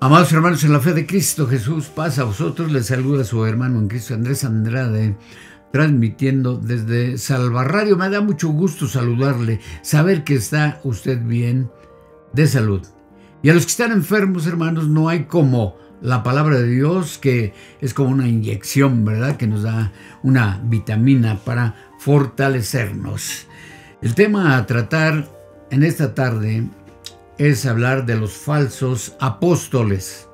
Amados hermanos en la fe de Cristo Jesús, paz a vosotros. Les saluda su hermano en Cristo Andrés Andrade, transmitiendo desde Salvarradio. Me da mucho gusto saludarle, saber que está usted bien de salud. Y a los que están enfermos, hermanos, no hay como la palabra de Dios, que es como una inyección, ¿verdad? Que nos da una vitamina para fortalecernos. El tema a tratar en esta tarde es hablar de los falsos apóstoles.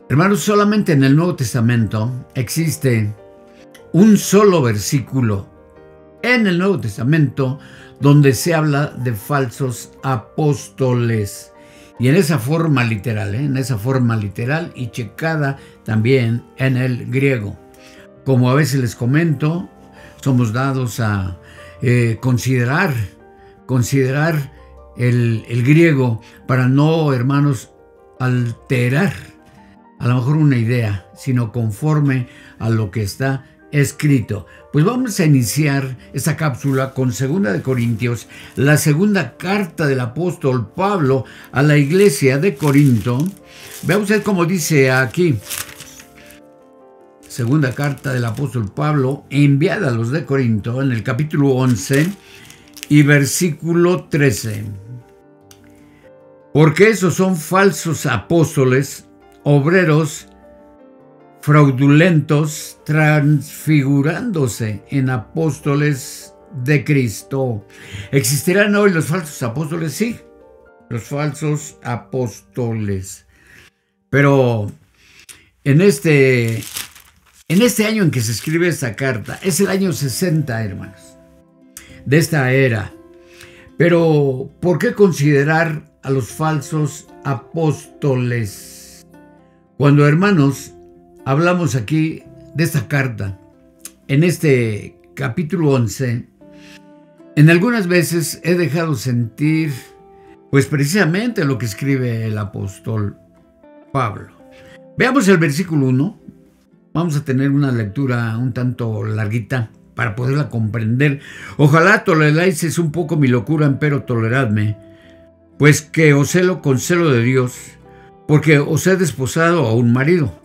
Hermanos, solamente en el Nuevo Testamento existe un solo versículo en el Nuevo Testamento donde se habla de falsos apóstoles. Y en esa forma literal, y checada también en el griego. Como a veces les comento, somos dados a considerar el griego para no, hermanos, alterar a lo mejor una idea, sino conforme a lo que está escrito. Pues vamos a iniciar esta cápsula con 2 de Corintios, la segunda carta del apóstol Pablo a la iglesia de Corinto. Veamos cómo dice aquí. Segunda carta del apóstol Pablo, enviada a los de Corinto, en el capítulo 11 y versículo 13. Porque esos son falsos apóstoles, obreros fraudulentos, transfigurándose en apóstoles de Cristo. ¿Existirán hoy los falsos apóstoles? Sí, los falsos apóstoles. Pero en este año en que se escribe esta carta, es el año 60, hermanos, de esta era. Pero, ¿por qué considerar a los falsos apóstoles? Cuando, hermanos, hablamos aquí de esta carta, en este capítulo 11, en algunas veces he dejado sentir, pues precisamente lo que escribe el apóstol Pablo. Veamos el versículo 1. Vamos a tener una lectura un tanto larguita para poderla comprender. Ojalá toleráis un poco mi locura, empero toleradme, pues que os celo con celo de Dios, porque os he desposado a un marido,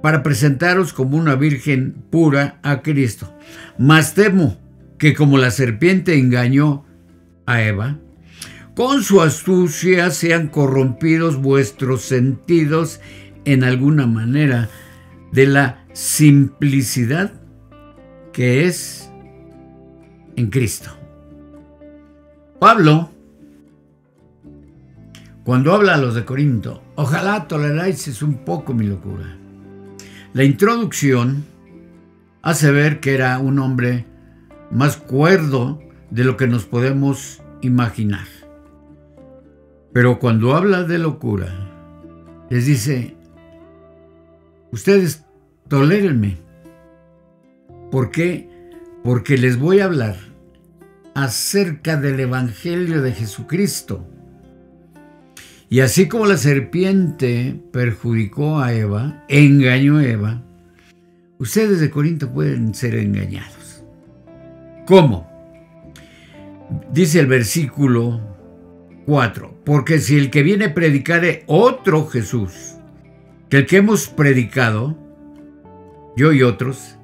para presentaros como una virgen pura a Cristo. Mas temo que como la serpiente engañó a Eva, con su astucia sean corrompidos vuestros sentidos en alguna manera de la simplicidad que es en Cristo. Pablo, cuando habla a los de Corinto, ojalá toleráis un poco mi locura. La introducción hace ver que era un hombre más cuerdo de lo que nos podemos imaginar. Pero cuando habla de locura, les dice, ustedes tolérenme. ¿Por qué? Porque les voy a hablar acerca del Evangelio de Jesucristo. Y así como la serpiente perjudicó a Eva, engañó a Eva, ustedes de Corinto pueden ser engañados. ¿Cómo? Dice el versículo 4, porque si el que viene predicare otro Jesús, que el que hemos predicado, yo y otros,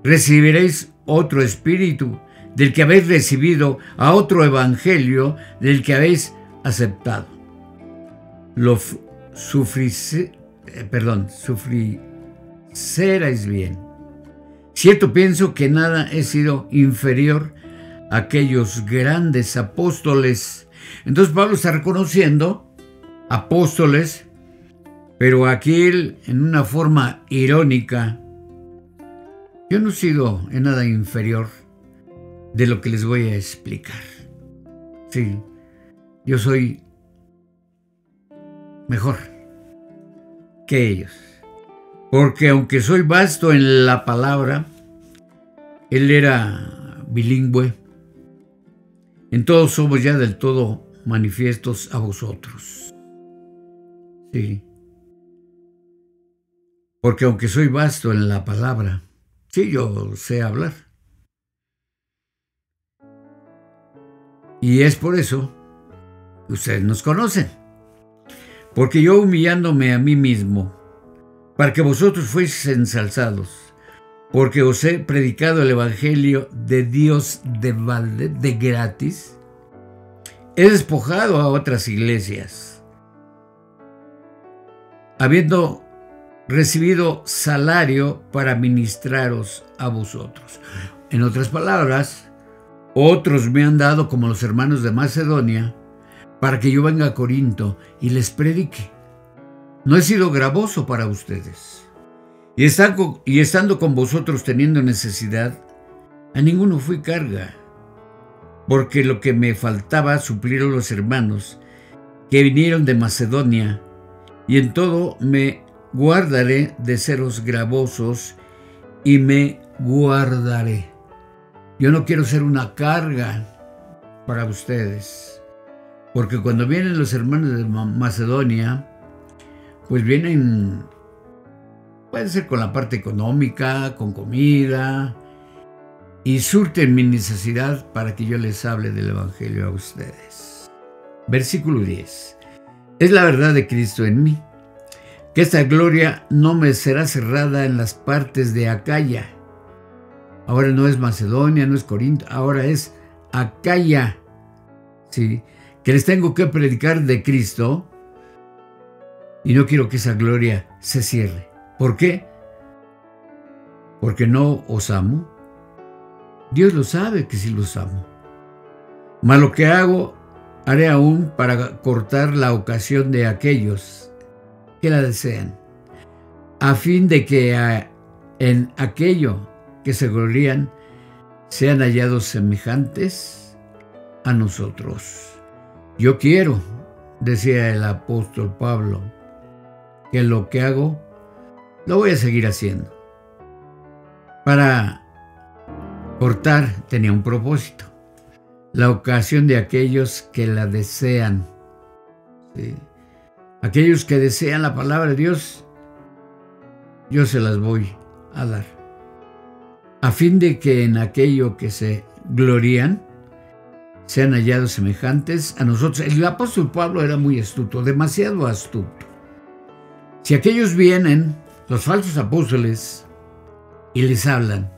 recibiréis otro espíritu, del que habéis recibido, a otro evangelio, del que habéis aceptado. Lo sufricerais bien. Cierto pienso que nada he sido inferior a aquellos grandes apóstoles. Entonces Pablo está reconociendo apóstoles, pero aquí él, en una forma irónica, yo no he sido en nada inferior de lo que les voy a explicar. Sí, yo soy mejor que ellos. Porque aunque soy vasto en la palabra, él era bilingüe. En todos somos ya del todo manifiestos a vosotros. Sí. Porque aunque soy vasto en la palabra, sí, yo sé hablar. Y es por eso que ustedes nos conocen. porque yo humillándome a mí mismo, para que vosotros fueseis ensalzados, porque os he predicado el evangelio de Dios de balde, de gratis, he despojado a otras iglesias, habiendo recibido salario para ministraros a vosotros. En otras palabras, otros me han dado, como los hermanos de Macedonia, para que yo venga a Corinto y les predique. No he sido gravoso para ustedes. Y estando con vosotros teniendo necesidad, a ninguno fui carga, porque lo que me faltaba suplieron los hermanos que vinieron de Macedonia, y en todo me guardaré de seros gravosos y me guardaré. Yo no quiero ser una carga para ustedes, porque cuando vienen los hermanos de Macedonia, pues vienen, puede ser con la parte económica, con comida, y surten mi necesidad para que yo les hable del evangelio a ustedes. Versículo 10. Es la verdad de Cristo en mí, que esta gloria no me será cerrada en las partes de Acaya. Ahora no es Macedonia, no es Corinto, ahora es Acaya, ¿sí? Que les tengo que predicar de Cristo, y no quiero que esa gloria se cierre. ¿Por qué? Porque no os amo. Dios lo sabe que sí los amo. Mas lo que hago, haré aún para cortar la ocasión de aquellos que la desean, a fin de que en aquello que se glorían sean hallados semejantes a nosotros. Yo quiero, decía el apóstol Pablo, que lo que hago lo voy a seguir haciendo. Para cortar tenía un propósito, la ocasión de aquellos que la desean. ¿Sí? Aquellos que desean la palabra de Dios, yo se las voy a dar, a fin de que en aquello que se glorían sean hallados semejantes a nosotros. El apóstol Pablo era muy astuto, demasiado astuto. Si aquellos vienen, los falsos apóstoles, y les hablan,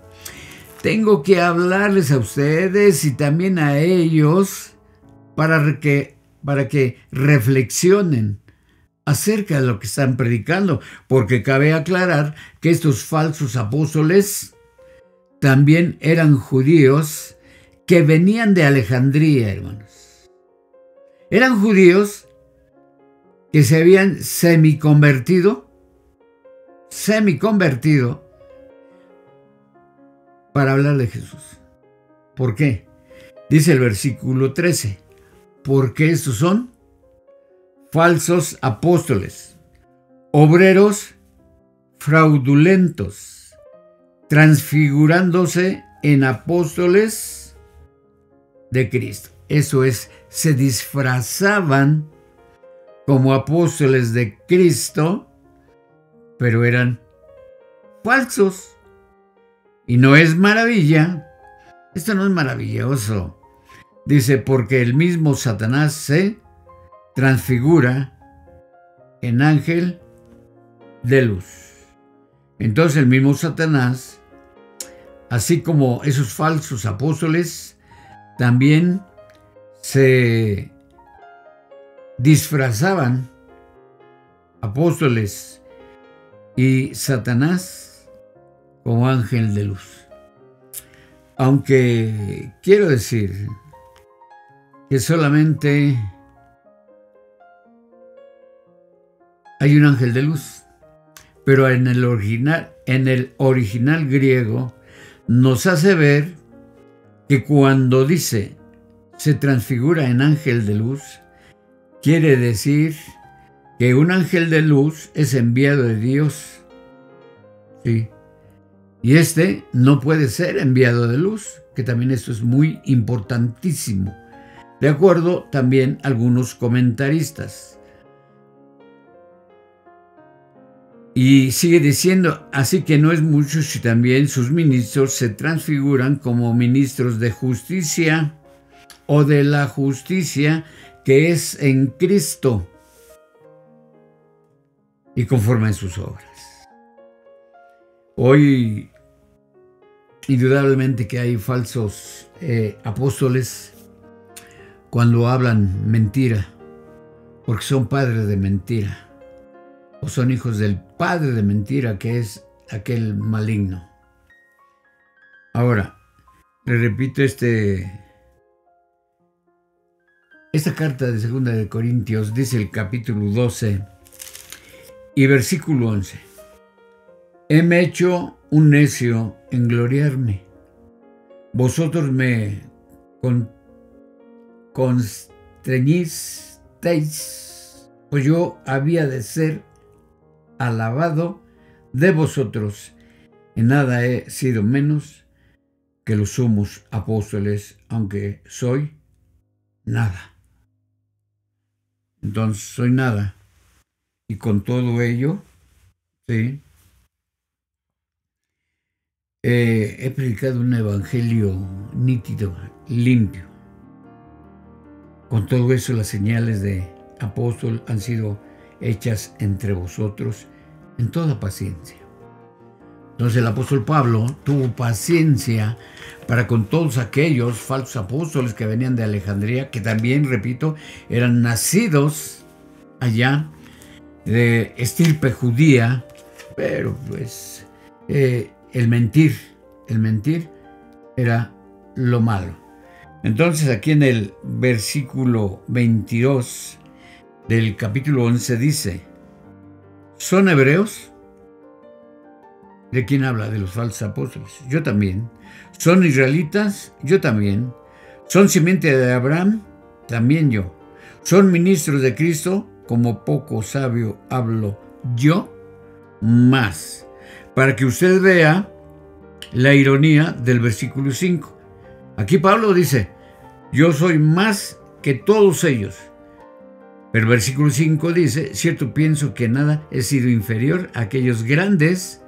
tengo que hablarles a ustedes y también a ellos para que reflexionen acerca de lo que están predicando, porque cabe aclarar que estos falsos apóstoles también eran judíos que venían de Alejandría, hermanos. Eran judíos que se habían semiconvertido para hablar de Jesús. ¿Por qué? Dice el versículo 13, porque estos son falsos apóstoles, obreros fraudulentos, transfigurándose en apóstoles de Cristo. Eso es, se disfrazaban como apóstoles de Cristo, pero eran falsos. Y no es maravilla, esto no es maravilloso. Dice, porque el mismo Satanás se transfigura en ángel de luz. Entonces el mismo Satanás, así como esos falsos apóstoles, también se disfrazaban apóstoles y Satanás como ángel de luz. Aunque quiero decir que solamente hay un ángel de luz, pero en el original griego nos hace ver que cuando dice se transfigura en ángel de luz, quiere decir que un ángel de luz es enviado de Dios. Sí. Y este no puede ser enviado de luz, que también esto es muy importantísimo, de acuerdo también a algunos comentaristas. Y sigue diciendo, así que no es mucho si también sus ministros se transfiguran como ministros de justicia o de la justicia que es en Cristo. y conforme a sus obras. Hoy, indudablemente que hay falsos apóstoles cuando hablan mentira, porque son padres de mentira, o son hijos del padre de mentira, que es aquel maligno. Ahora, le repito esta carta de 2 de Corintios, dice el capítulo 12 y versículo 11. Heme hecho un necio en gloriarme. Vosotros me constreñisteis, pues yo había de ser alabado de vosotros. En nada he sido menos que los sumos apóstoles, aunque soy nada. Entonces soy nada. Y con todo ello, sí, he predicado un evangelio nítido, limpio. Con todo eso, las señales de apóstol han sido hechas entre vosotros en toda paciencia. Entonces el apóstol Pablo tuvo paciencia para con todos aquellos falsos apóstoles que venían de Alejandría, que también, repito, eran nacidos allá de estirpe judía, pero pues el mentir era lo malo. Entonces aquí en el versículo 22 del capítulo 11 dice, ¿son hebreos? ¿De quién habla? De los falsos apóstoles. Yo también. ¿Son israelitas? Yo también. ¿Son simiente de Abraham? También yo. ¿Son ministros de Cristo? Como poco sabio hablo yo más. Para que usted vea la ironía del versículo 5. Aquí Pablo dice, yo soy más que todos ellos. Pero el versículo 5 dice, cierto pienso que nada he sido inferior a aquellos grandes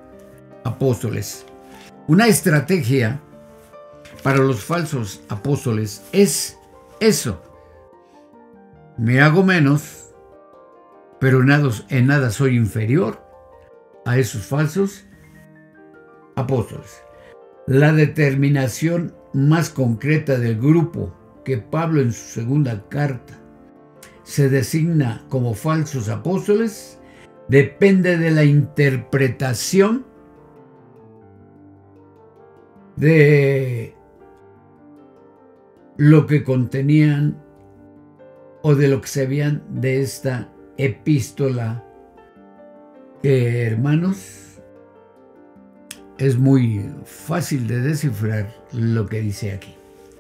apóstoles. Una estrategia para los falsos apóstoles es eso. Me hago menos, pero en nada soy inferior a esos falsos apóstoles. La determinación más concreta del grupo que Pablo en su segunda carta se designa como falsos apóstoles depende de la interpretación de lo que contenían o de lo que se veían de esta epístola, que, hermanos, es muy fácil de descifrar lo que dice aquí.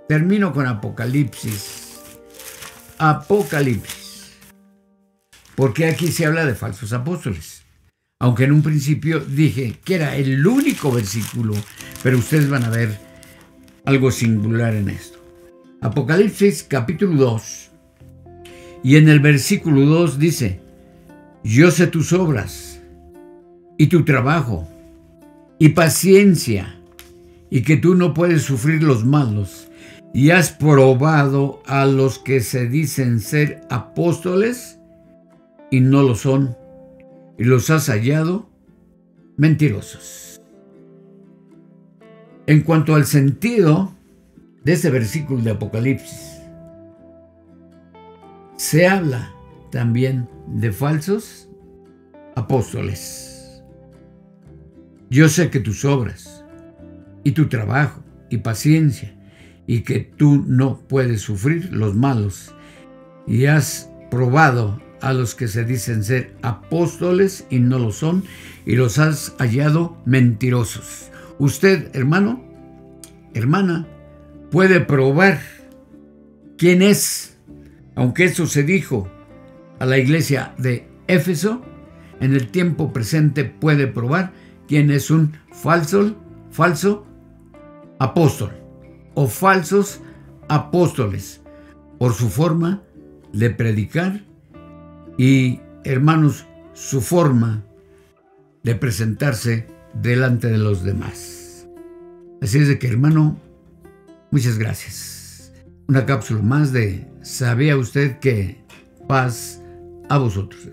Termino con Apocalipsis. Apocalipsis. Porque aquí se habla de falsos apóstoles. Aunque en un principio dije que era el único versículo, pero ustedes van a ver algo singular en esto. Apocalipsis capítulo 2. Y en el versículo 2 dice, yo sé tus obras y tu trabajo y paciencia, y que tú no puedes sufrir los malos, y has probado a los que se dicen ser apóstoles y no lo son, y los has hallado mentirosos. En cuanto al sentido de este versículo de Apocalipsis, se habla también de falsos apóstoles. Yo sé que tus obras y tu trabajo y paciencia, y que tú no puedes sufrir los malos, y has probado a los que se dicen ser apóstoles y no lo son, y los has hallado mentirosos. Usted, hermano, hermana, puede probar quién es, aunque eso se dijo a la iglesia de Éfeso, en el tiempo presente puede probar quién es un falso apóstol o falsos apóstoles por su forma de predicar y, hermanos, su forma de presentarse delante de los demás. Así es de que, hermano, muchas gracias. Una cápsula más de ¿sabía usted que? Paz a vosotros.